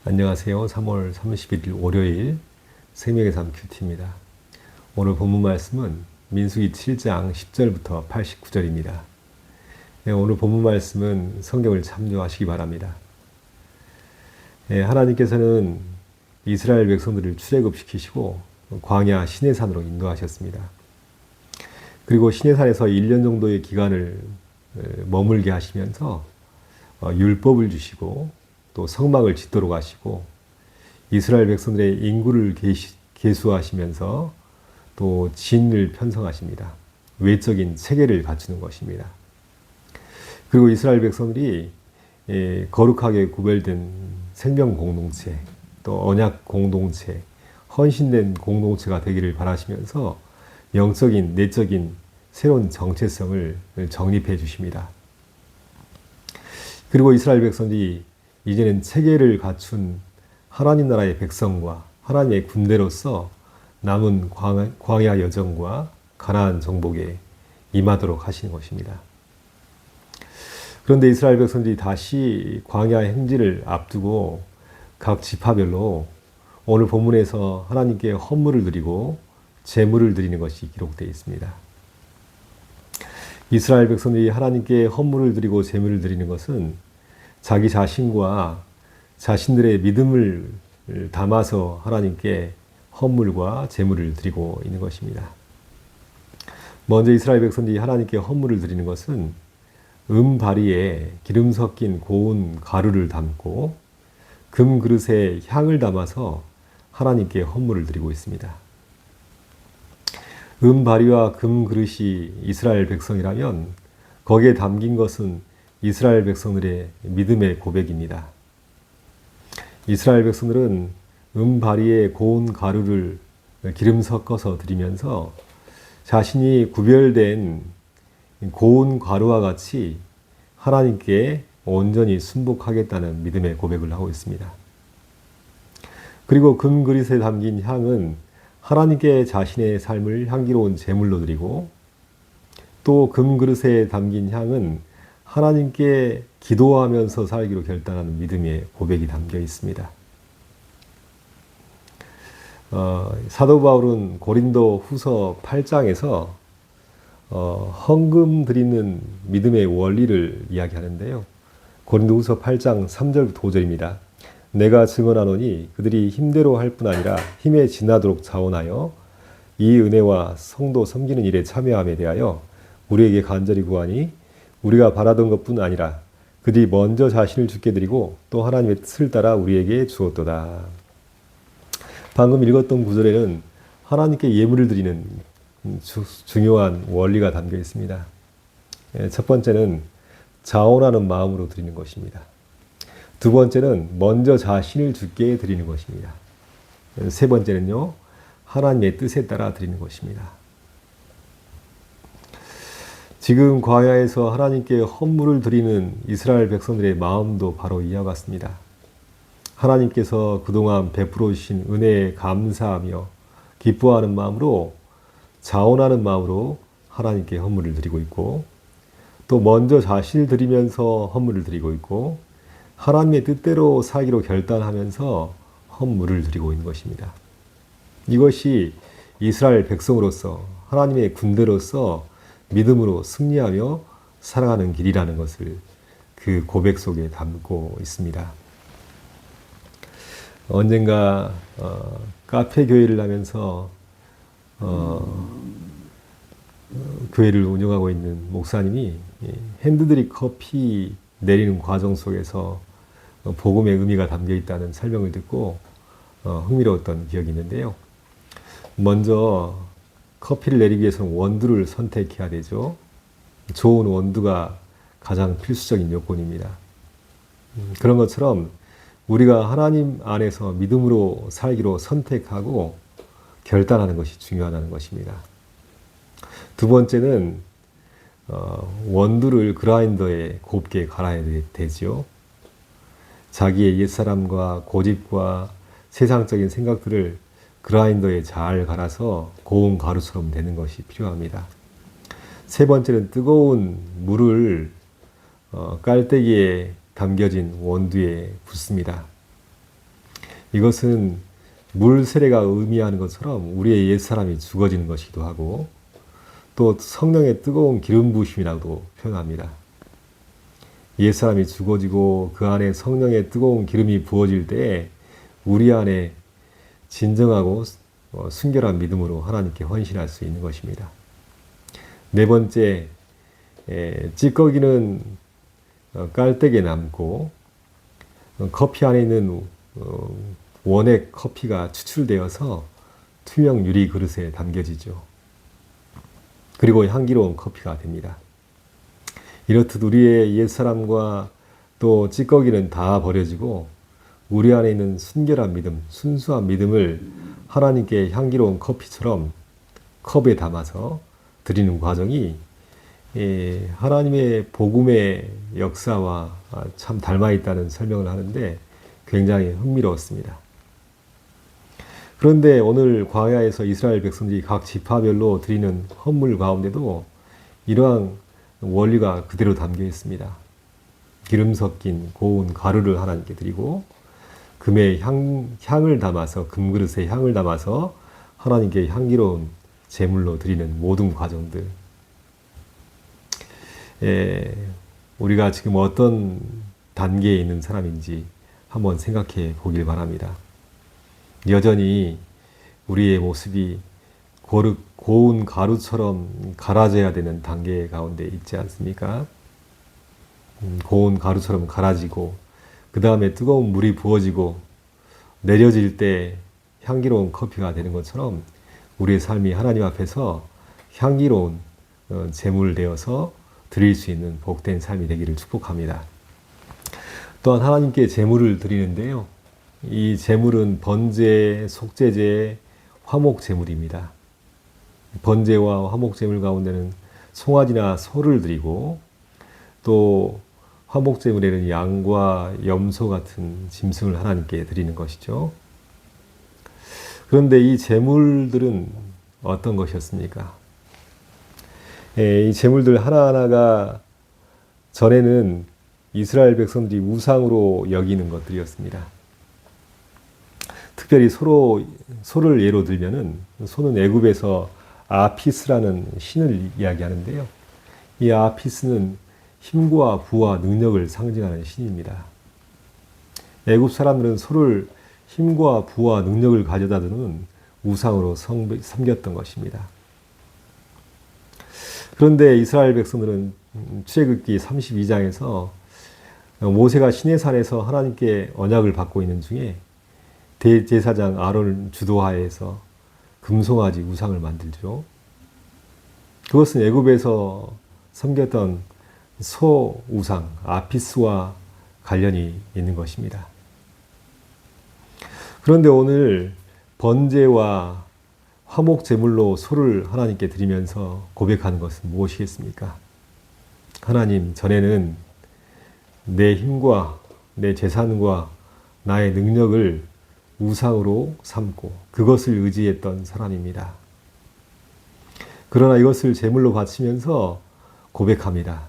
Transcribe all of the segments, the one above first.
안녕하세요. 3월 31일 월요일 생명의 삶 큐티입니다. 오늘 본문 말씀은 민수기 7장 10절부터 89절입니다. 오늘 본문 말씀은 성경을 참조하시기 바랍니다. 하나님께서는 이스라엘 백성들을 출애굽시키시고 광야 시내산으로 인도하셨습니다. 그리고 시내산에서 1년 정도의 기간을 머물게 하시면서 율법을 주시고 또 성막을 짓도록 하시고 이스라엘 백성들의 인구를 계수하시면서 또 진을 편성하십니다. 외적인 체계를 갖추는 것입니다. 그리고 이스라엘 백성들이 거룩하게 구별된 생명 공동체, 또 언약 공동체, 헌신된 공동체가 되기를 바라시면서 영적인, 내적인 새로운 정체성을 정립해 주십니다. 그리고 이스라엘 백성들이 이제는 체계를 갖춘 하나님 나라의 백성과 하나님의 군대로서 남은 광야 여정과 가나안 정복에 임하도록 하시는 것입니다. 그런데 이스라엘 백성들이 다시 광야 행진을 앞두고 각 지파별로 오늘 본문에서 하나님께 헌물을 드리고 제물을 드리는 것이 기록되어 있습니다. 이스라엘 백성들이 하나님께 헌물을 드리고 제물을 드리는 것은 자기 자신과 자신들의 믿음을 담아서 하나님께 헌물과 제물을 드리고 있는 것입니다. 먼저 이스라엘 백성들이 하나님께 헌물을 드리는 것은 바리에 기름 섞인 고운 가루를 담고 금 그릇에 향을 담아서 하나님께 헌물을 드리고 있습니다. 바리와 금 그릇이 이스라엘 백성이라면 거기에 담긴 것은 이스라엘 백성들의 믿음의 고백입니다. 이스라엘 백성들은 바리에 고운 가루를 기름 섞어서 드리면서 자신이 구별된 고운 가루와 같이 하나님께 온전히 순복하겠다는 믿음의 고백을 하고 있습니다. 그리고 금 그릇에 담긴 향은 하나님께 자신의 삶을 향기로운 제물로 드리고 또 금 그릇에 담긴 향은 하나님께 기도하면서 살기로 결단하는 믿음의 고백이 담겨 있습니다. 사도 바울은 고린도 후서 8장에서 헌금 드리는 믿음의 원리를 이야기하는데요. 고린도 후서 8장 3절부터 5절입니다. 내가 증언하노니 그들이 힘대로 할 뿐 아니라 힘에 지나도록 자원하여 이 은혜와 성도 섬기는 일에 참여함에 대하여 우리에게 간절히 구하니 우리가 바라던 것뿐 아니라 그들이 먼저 자신을 주께 드리고 또 하나님의 뜻을 따라 우리에게 주었도다. 방금 읽었던 구절에는 하나님께 예물을 드리는 중요한 원리가 담겨 있습니다. 첫 번째는 자원하는 마음으로 드리는 것입니다. 두 번째는 먼저 자신을 주께 드리는 것입니다. 세 번째는요, 하나님의 뜻에 따라 드리는 것입니다. 지금 광야에서 하나님께 헌물을 드리는 이스라엘 백성들의 마음도 바로 이와 같습니다. 하나님께서 그동안 베풀어 주신 은혜에 감사하며 기뻐하는 마음으로 자원하는 마음으로 하나님께 헌물을 드리고 있고 또 먼저 자신을 드리면서 헌물을 드리고 있고 하나님의 뜻대로 살기로 결단하면서 헌물을 드리고 있는 것입니다. 이것이 이스라엘 백성으로서 하나님의 군대로서 믿음으로 승리하며 살아가는 길이라는 것을 그 고백 속에 담고 있습니다. 언젠가 카페 교회를 하면서 교회를 운영하고 있는 목사님이 핸드드립 커피 내리는 과정 속에서 복음의 의미가 담겨 있다는 설명을 듣고 흥미로웠던 기억이 있는데요. 먼저 커피를 내리기 위해서는 원두를 선택해야 되죠. 좋은 원두가 가장 필수적인 요건입니다. 그런 것처럼 우리가 하나님 안에서 믿음으로 살기로 선택하고 결단하는 것이 중요하다는 것입니다. 두 번째는 원두를 그라인더에 곱게 갈아야 되죠. 자기의 옛사람과 고집과 세상적인 생각들을 그라인더에 잘 갈아서 고운 가루처럼 되는 것이 필요합니다. 세 번째는 뜨거운 물을 깔때기에 담겨진 원두에 붓습니다. 이것은 물 세례가 의미하는 것처럼 우리의 옛사람이 죽어지는 것이기도 하고 또 성령의 뜨거운 기름 부으심이라고도 표현합니다. 옛사람이 죽어지고 그 안에 성령의 뜨거운 기름이 부어질 때에 우리 안에 진정하고 순결한 믿음으로 하나님께 헌신할 수 있는 것입니다. 네 번째, 찌꺼기는 깔때기에 남고 커피 안에 있는 원액 커피가 추출되어서 투명 유리 그릇에 담겨지죠. 그리고 향기로운 커피가 됩니다. 이렇듯 우리의 옛사람과 또 찌꺼기는 다 버려지고 우리 안에 있는 순결한 믿음, 순수한 믿음을 하나님께 향기로운 커피처럼 컵에 담아서 드리는 과정이 하나님의 복음의 역사와 참 닮아있다는 설명을 하는데 굉장히 흥미로웠습니다. 그런데 오늘 광야에서 이스라엘 백성들이 각 지파별로 드리는 헌물 가운데도 이러한 원리가 그대로 담겨 있습니다. 기름 섞인 고운 가루를 하나님께 드리고 금의 향을 담아서 금그릇에 향을 담아서 하나님께 향기로운 제물로 드리는 모든 과정들. 우리가 지금 어떤 단계에 있는 사람인지 한번 생각해 보길 바랍니다. 여전히 우리의 모습이 고운 가루처럼 갈아져야 되는 단계 가운데 있지 않습니까? 고운 가루처럼 갈아지고 그 다음에 뜨거운 물이 부어지고 내려질 때 향기로운 커피가 되는 것처럼 우리의 삶이 하나님 앞에서 향기로운 제물 되어서 드릴 수 있는 복된 삶이 되기를 축복합니다. 또한 하나님께 제물을 드리는데요. 이 제물은 번제, 속죄제, 화목 제물입니다. 번제와 화목 제물 가운데는 송아지나 소를 드리고 또 화목 제물에는 양과 염소 같은 짐승을 하나님께 드리는 것이죠. 그런데 이 제물들은 어떤 것이었습니까? 이 제물들 하나하나가 전에는 이스라엘 백성들이 우상으로 여기는 것들이었습니다. 특별히 소를 예로 들면은 소는 애굽에서 아피스라는 신을 이야기하는데요. 이 아피스는 힘과 부와 능력을 상징하는 신입니다. 애굽 사람들은 소를 힘과 부와 능력을 가져다 두는 우상으로 섬겼던 것입니다. 그런데 이스라엘 백성들은 출애굽기 32장에서 모세가 시내산에서 하나님께 언약을 받고 있는 중에 대제사장 아론 주도하에서 금송아지 우상을 만들죠. 그것은 애굽에서 섬겼던 소 우상 아피스와 관련이 있는 것입니다. 그런데 오늘 번제와 화목 제물로 소를 하나님께 드리면서 고백하는 것은 무엇이겠습니까? 하나님, 전에는 내 힘과 내 재산과 나의 능력을 우상으로 삼고 그것을 의지했던 사람입니다. 그러나 이것을 제물로 바치면서 고백합니다.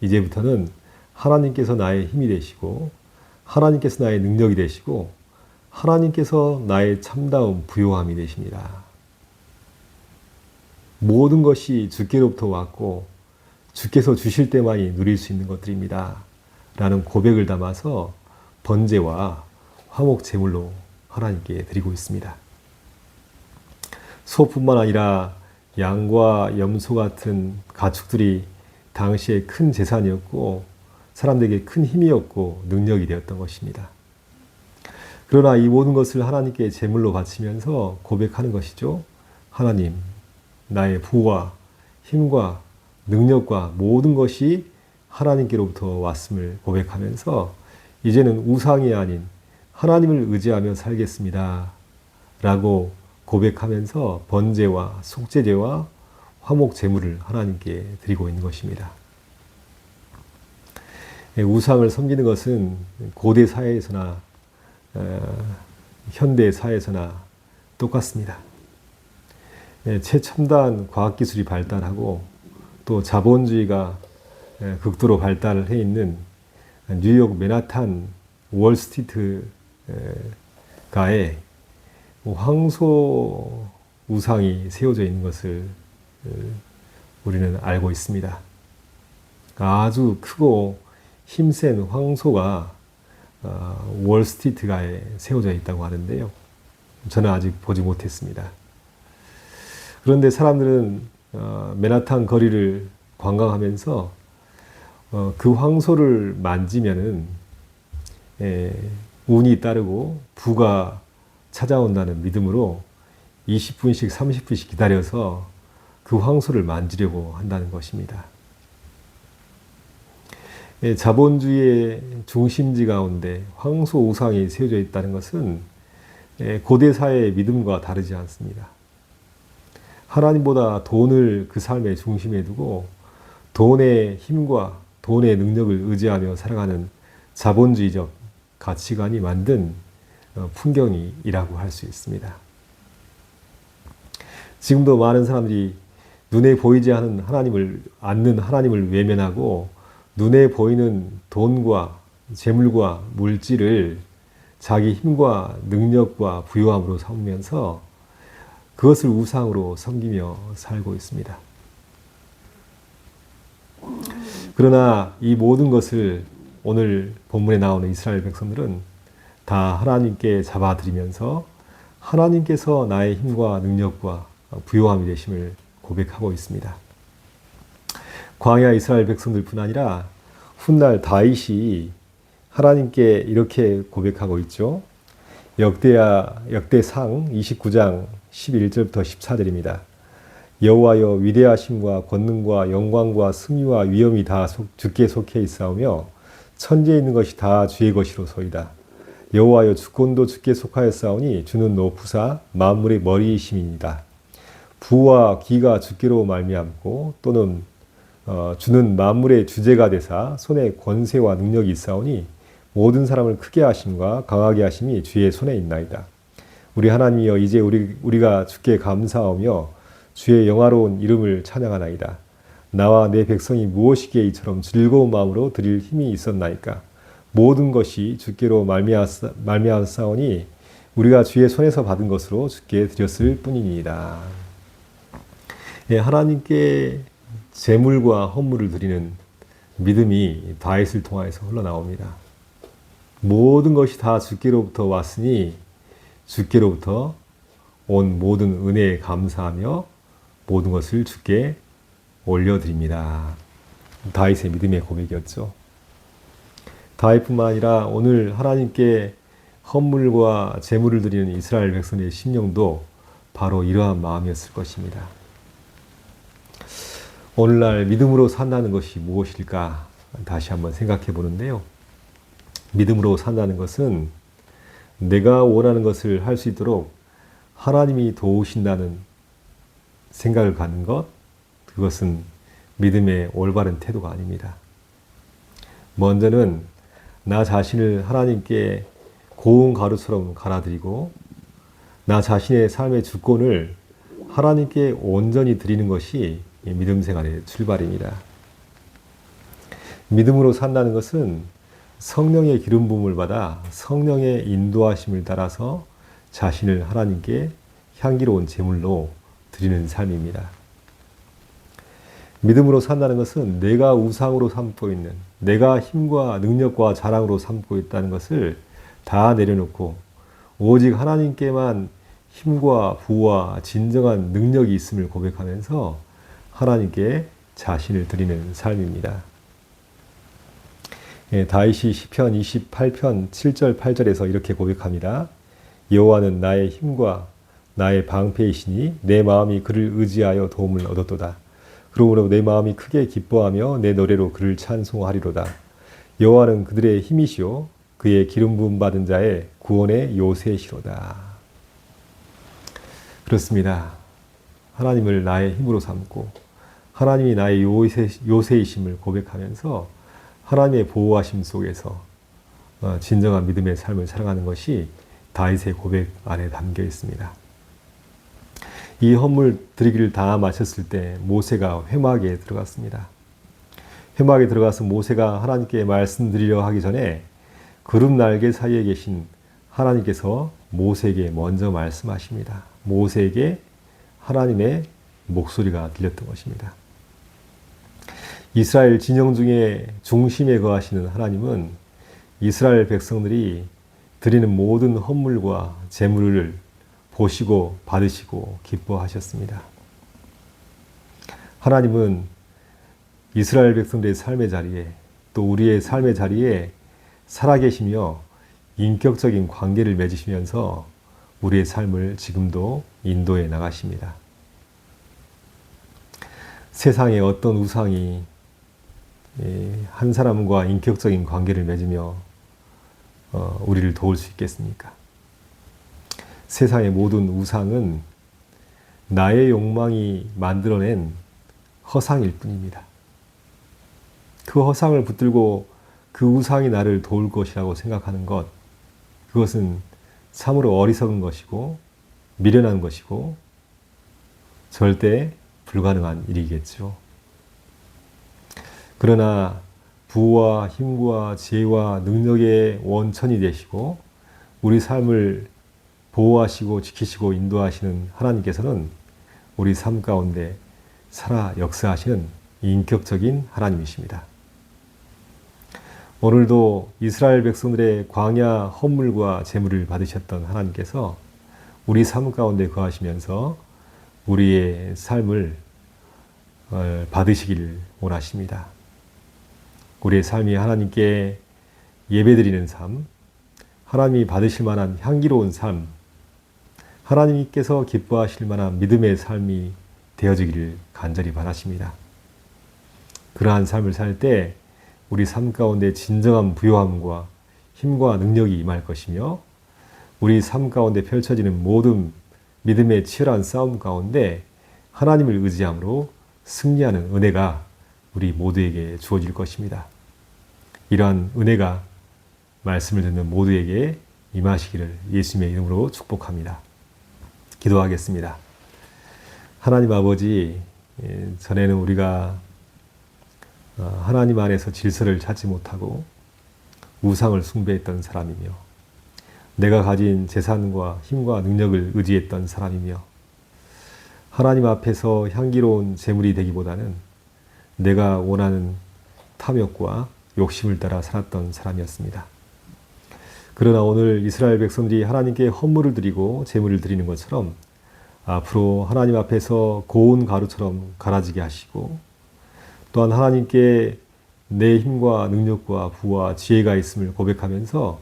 이제부터는 하나님께서 나의 힘이 되시고 하나님께서 나의 능력이 되시고 하나님께서 나의 참다운 부요함이 되십니다. 모든 것이 주께로부터 왔고 주께서 주실 때만이 누릴 수 있는 것들입니다. 라는 고백을 담아서 번제와 화목 제물로 하나님께 드리고 있습니다. 소뿐만 아니라 양과 염소 같은 가축들이 당시에 큰 재산이었고 사람들에게 큰 힘이었고 능력이 되었던 것입니다. 그러나 이 모든 것을 하나님께 제물로 바치면서 고백하는 것이죠. 하나님, 나의 부와 힘과 능력과 모든 것이 하나님께로부터 왔음을 고백하면서 이제는 우상이 아닌 하나님을 의지하며 살겠습니다. 라고 고백하면서 번제와 속죄제와 화목 제물을 하나님께 드리고 있는 것입니다. 우상을 섬기는 것은 고대 사회에서나 현대 사회에서나 똑같습니다. 최첨단 과학기술이 발달하고 또 자본주의가 극도로 발달을 해 있는 뉴욕 맨하탄 월스트리트 가에 황소 우상이 세워져 있는 것을 우리는 알고 있습니다. 아주 크고 힘센 황소가 월스트리트가에 세워져 있다고 하는데요. 저는 아직 보지 못했습니다. 그런데 사람들은 맨하탄 거리를 관광하면서 그 황소를 만지면은 운이 따르고 부가 찾아온다는 믿음으로 20분씩 30분씩 기다려서 그 황소를 만지려고 한다는 것입니다. 자본주의의 중심지 가운데 황소 우상이 세워져 있다는 것은 고대 사회의 믿음과 다르지 않습니다. 하나님보다 돈을 그 삶의 중심에 두고 돈의 힘과 돈의 능력을 의지하며 살아가는 자본주의적 가치관이 만든 풍경이라고 할 수 있습니다. 지금도 많은 사람들이 눈에 보이지 않는 하나님을 외면하고 눈에 보이는 돈과 재물과 물질을 자기 힘과 능력과 부유함으로 삼으면서 그것을 우상으로 섬기며 살고 있습니다. 그러나 이 모든 것을 오늘 본문에 나오는 이스라엘 백성들은 다 하나님께 잡아들이면서 하나님께서 나의 힘과 능력과 부요함이 되심을 고백하고 있습니다. 광야 이스라엘 백성들뿐 아니라 훗날 다윗이 하나님께 이렇게 고백하고 있죠. 역대상 29장 11절부터 14절입니다. 여호와여 위대하심과 권능과 영광과 승리와 위엄이 다 주께 속해 있사오며 천지에 있는 것이 다 주의 것이로소이다. 여호와여 주권도 주께 속하였사오니 주는 높으사 만물의 머리이심이니이다. 부와 기가 주께로 말미암고 또는 주는 만물의 주제가 되사 손에 권세와 능력이 있사오니 모든 사람을 크게 하심과 강하게 하심이 주의 손에 있나이다. 우리 하나님이여 이제 우리가 주께 감사하며 주의 영화로운 이름을 찬양하나이다. 나와 내 백성이 무엇이기에 이처럼 즐거운 마음으로 드릴 힘이 있었나이까. 모든 것이 주께로 말미암사오니 우리가 주의 손에서 받은 것으로 주께 드렸을 뿐이니이다. 하나님께 제물과 헌물을 드리는 믿음이 다윗을 통하여서 흘러나옵니다. 모든 것이 다 주께로부터 왔으니 주께로부터 온 모든 은혜에 감사하며 모든 것을 주께 올려드립니다. 다윗의 믿음의 고백이었죠. 다윗뿐만 아니라 오늘 하나님께 헌물과 제물을 드리는 이스라엘 백성의 심령도 바로 이러한 마음이었을 것입니다. 오늘날 믿음으로 산다는 것이 무엇일까 다시 한번 생각해 보는데요. 믿음으로 산다는 것은 내가 원하는 것을 할 수 있도록 하나님이 도우신다는 생각을 갖는 것, 그것은 믿음의 올바른 태도가 아닙니다. 먼저는 나 자신을 하나님께 고운 가루처럼 갈아드리고 나 자신의 삶의 주권을 하나님께 온전히 드리는 것이 믿음 생활의 출발입니다. 믿음으로 산다는 것은 성령의 기름 부음을 받아 성령의 인도하심을 따라서 자신을 하나님께 향기로운 제물로 드리는 삶입니다. 믿음으로 산다는 것은 내가 우상으로 삼고 있는, 내가 힘과 능력과 자랑으로 삼고 있다는 것을 다 내려놓고 오직 하나님께만 힘과 부와 진정한 능력이 있음을 고백하면서 하나님께 자신을 드리는 삶입니다. 다윗이 시편 28편 7절 8절에서 이렇게 고백합니다. 여호와는 나의 힘과 나의 방패이시니 내 마음이 그를 의지하여 도움을 얻었도다. 그러므로 내 마음이 크게 기뻐하며 내 노래로 그를 찬송하리로다. 여호와는 그들의 힘이시오 그의 기름 부음 받은 자의 구원의 요새시로다. 그렇습니다. 하나님을 나의 힘으로 삼고 하나님이 나의 요새이심을 고백하면서 하나님의 보호하심 속에서 진정한 믿음의 삶을 살아가는 것이 다윗의 고백 안에 담겨 있습니다. 이 헌물 드리기를 다 마쳤을 때 모세가 회막에 들어갔습니다. 회막에 들어가서 모세가 하나님께 말씀드리려 하기 전에 구름 날개 사이에 계신 하나님께서 모세에게 먼저 말씀하십니다. 모세에게 하나님의 목소리가 들렸던 것입니다. 이스라엘 진영 중에 중심에 거하시는 하나님은 이스라엘 백성들이 드리는 모든 헌물과 제물을 보시고 받으시고 기뻐하셨습니다. 하나님은 이스라엘 백성들의 삶의 자리에 또 우리의 삶의 자리에 살아계시며 인격적인 관계를 맺으시면서 우리의 삶을 지금도 인도해 나가십니다. 세상에 어떤 우상이 한 사람과 인격적인 관계를 맺으며 우리를 도울 수 있겠습니까? 세상의 모든 우상은 나의 욕망이 만들어낸 허상일 뿐입니다. 그 허상을 붙들고 그 우상이 나를 도울 것이라고 생각하는 것, 그것은 참으로 어리석은 것이고 미련한 것이고 절대 불가능한 일이겠죠. 그러나 부와 힘과 지혜와 능력의 원천이 되시고 우리 삶을 보호하시고 지키시고 인도하시는 하나님께서는 우리 삶 가운데 살아 역사하시는 인격적인 하나님이십니다. 오늘도 이스라엘 백성들의 광야 헌물과 제물을 받으셨던 하나님께서 우리 삶 가운데 거하시면서 우리의 삶을 받으시길 원하십니다. 우리의 삶이 하나님께 예배드리는 삶, 하나님이 받으실 만한 향기로운 삶, 하나님께서 기뻐하실 만한 믿음의 삶이 되어지기를 간절히 바라십니다. 그러한 삶을 살 때 우리 삶 가운데 진정한 부요함과 힘과 능력이 임할 것이며 우리 삶 가운데 펼쳐지는 모든 믿음의 치열한 싸움 가운데 하나님을 의지함으로 승리하는 은혜가 우리 모두에게 주어질 것입니다. 이러한 은혜가 말씀을 듣는 모두에게 임하시기를 예수님의 이름으로 축복합니다. 기도하겠습니다. 하나님 아버지, 전에는 우리가 하나님 안에서 질서를 찾지 못하고 우상을 숭배했던 사람이며 내가 가진 재산과 힘과 능력을 의지했던 사람이며 하나님 앞에서 향기로운 제물이 되기보다는 내가 원하는 탐욕과 욕심을 따라 살았던 사람이었습니다. 그러나 오늘 이스라엘 백성들이 하나님께 헌물을 드리고 제물을 드리는 것처럼 앞으로 하나님 앞에서 고운 가루처럼 갈아지게 하시고 또한 하나님께 내 힘과 능력과 부와 지혜가 있음을 고백하면서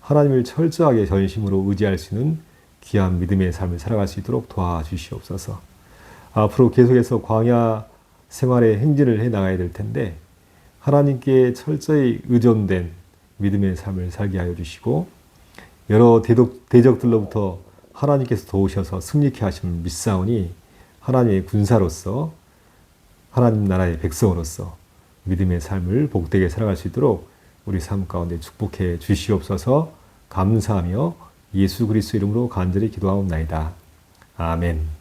하나님을 철저하게 전심으로 의지할 수 있는 귀한 믿음의 삶을 살아갈 수 있도록 도와주시옵소서. 앞으로 계속해서 광야 생활의 행진을 해 나가야 될 텐데 하나님께 철저히 의존된 믿음의 삶을 살게 하여 주시고 여러 대적들로부터 하나님께서 도우셔서 승리케 하심을 믿사오니 하나님의 군사로서 하나님 나라의 백성으로서 믿음의 삶을 복되게 살아갈 수 있도록 우리 삶 가운데 축복해 주시옵소서. 감사하며 예수 그리스도 이름으로 간절히 기도하옵나이다. 아멘.